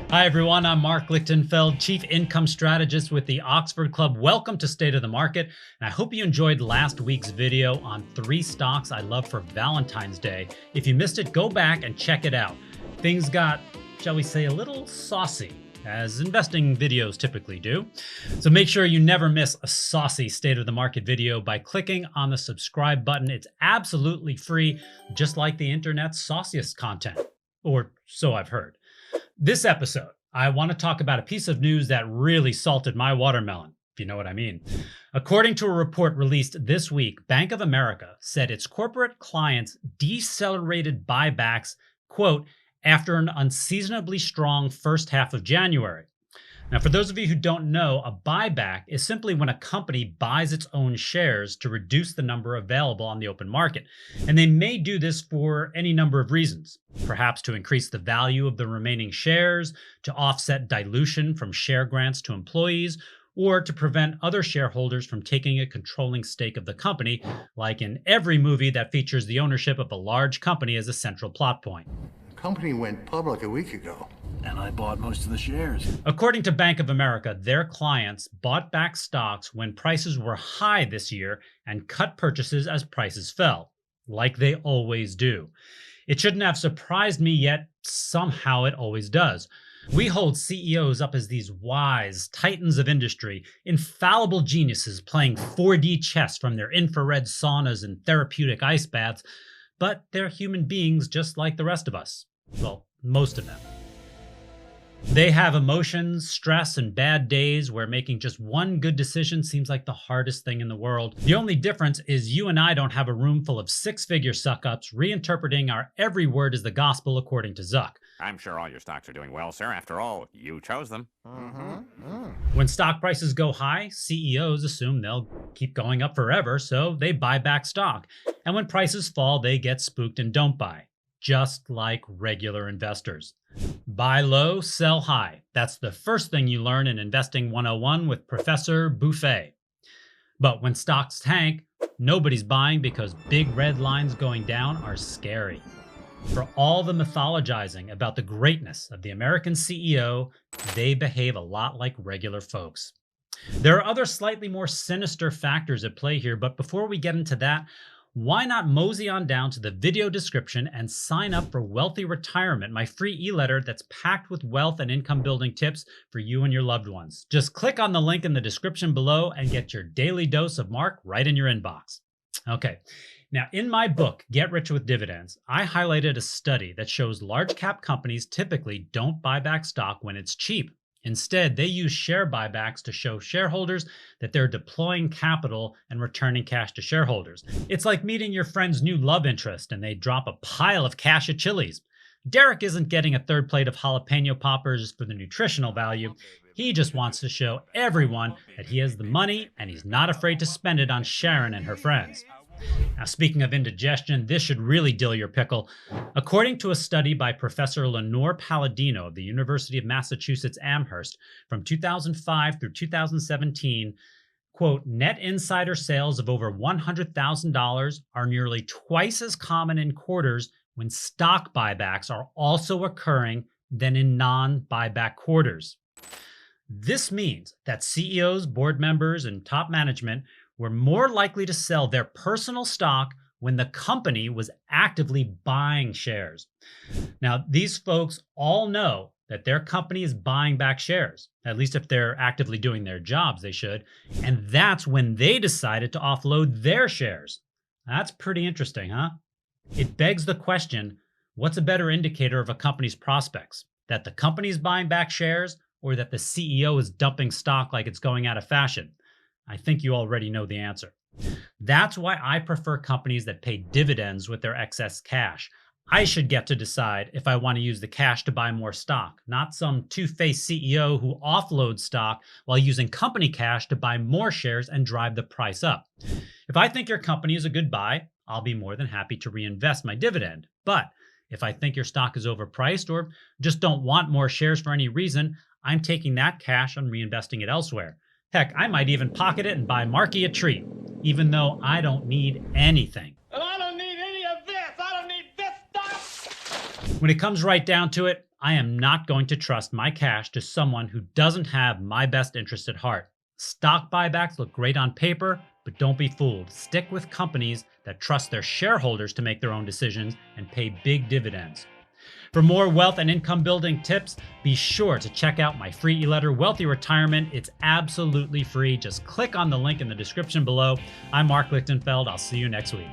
Hi, everyone. I'm Marc Lichtenfeld, Chief Income Strategist with the Oxford Club. Welcome to State of the Market. And I hope you enjoyed last week's video on 3 stocks I love for Valentine's Day. If you missed it, go back and check it out. Things got, shall we say, a little saucy, as investing videos typically do. So make sure you never miss a saucy State of the Market video by clicking on the subscribe button. It's absolutely free, just like the internet's sauciest content. Or so I've heard. This episode, I want to talk about a piece of news that really salted my watermelon, if you know what I mean. According to a report released this week, Bank of America said its corporate clients decelerated buybacks, quote, after an unseasonably strong first half of January. Now, for those of you who don't know, a buyback is simply when a company buys its own shares to reduce the number available on the open market. And they may do this for any number of reasons. Perhaps to increase the value of the remaining shares, to offset dilution from share grants to employees, or to prevent other shareholders from taking a controlling stake of the company, like in every movie that features the ownership of a large company as a central plot point. The company went public a week ago. And I bought most of the shares. According to Bank of America, their clients bought back stocks when prices were high this year and cut purchases as prices fell, like they always do. It shouldn't have surprised me, yet somehow it always does. We hold CEOs up as these wise titans of industry, infallible geniuses playing 4D chess from their infrared saunas and therapeutic ice baths, but they're human beings just like the rest of us. Well, most of them. They have emotions, stress, and bad days where making just one good decision seems like the hardest thing in the world. The only difference is you and I don't have a room full of 6-figure suck-ups reinterpreting our every word as the gospel according to Zuck. I'm sure all your stocks are doing well, sir. After all, you chose them. When stock prices go high, CEOs assume they'll keep going up forever, so they buy back stock. And when prices fall, they get spooked and don't buy. Just like regular investors. Buy low, sell high. That's the first thing you learn in Investing 101 with Professor Buffet. But when stocks tank, nobody's buying because big red lines going down are scary. For all the mythologizing about the greatness of the American CEO, they behave a lot like regular folks. There are other slightly more sinister factors at play here, but before we get into that, why not mosey on down to the video description and sign up for Wealthy Retirement, my free e-letter that's packed with wealth and income building tips for you and your loved ones. Just click on the link in the description below and get your daily dose of Marc right in your inbox. Okay, now in my book, Get Rich with Dividends, I highlighted a study that shows large cap companies typically don't buy back stock when it's cheap. Instead, they use share buybacks to show shareholders that they're deploying capital and returning cash to shareholders. It's like meeting your friend's new love interest and they drop a pile of cash at Chili's. Derek isn't getting a third plate of jalapeno poppers for the nutritional value. He just wants to show everyone that he has the money and he's not afraid to spend it on Sharon and her friends. Now, speaking of indigestion, this should really dill your pickle. According to a study by Professor Lenore Palladino of the University of Massachusetts Amherst from 2005 through 2017, quote, net insider sales of over $100,000 are nearly twice as common in quarters when stock buybacks are also occurring than in non-buyback quarters. This means that CEOs, board members, and top management were more likely to sell their personal stock when the company was actively buying shares. Now, these folks all know that their company is buying back shares. At least if they're actively doing their jobs, they should. And that's when they decided to offload their shares. That's pretty interesting, huh? It begs the question, what's a better indicator of a company's prospects? That the company is buying back shares or that the CEO is dumping stock like it's going out of fashion? I think you already know the answer. That's why I prefer companies that pay dividends with their excess cash. I should get to decide if I want to use the cash to buy more stock, not some two-faced CEO who offloads stock while using company cash to buy more shares and drive the price up. If I think your company is a good buy, I'll be more than happy to reinvest my dividend. But if I think your stock is overpriced or just don't want more shares for any reason, I'm taking that cash and reinvesting it elsewhere. Heck, I might even pocket it and buy Marky a treat, even though I don't need anything. And I don't need any of this. I don't need this stuff. When it comes right down to it, I am not going to trust my cash to someone who doesn't have my best interest at heart. Stock buybacks look great on paper, but don't be fooled. Stick with companies that trust their shareholders to make their own decisions and pay big dividends. For more wealth and income building tips, be sure to check out my free e-letter, Wealthy Retirement. It's absolutely free. Just click on the link in the description below. I'm Marc Lichtenfeld. I'll see you next week.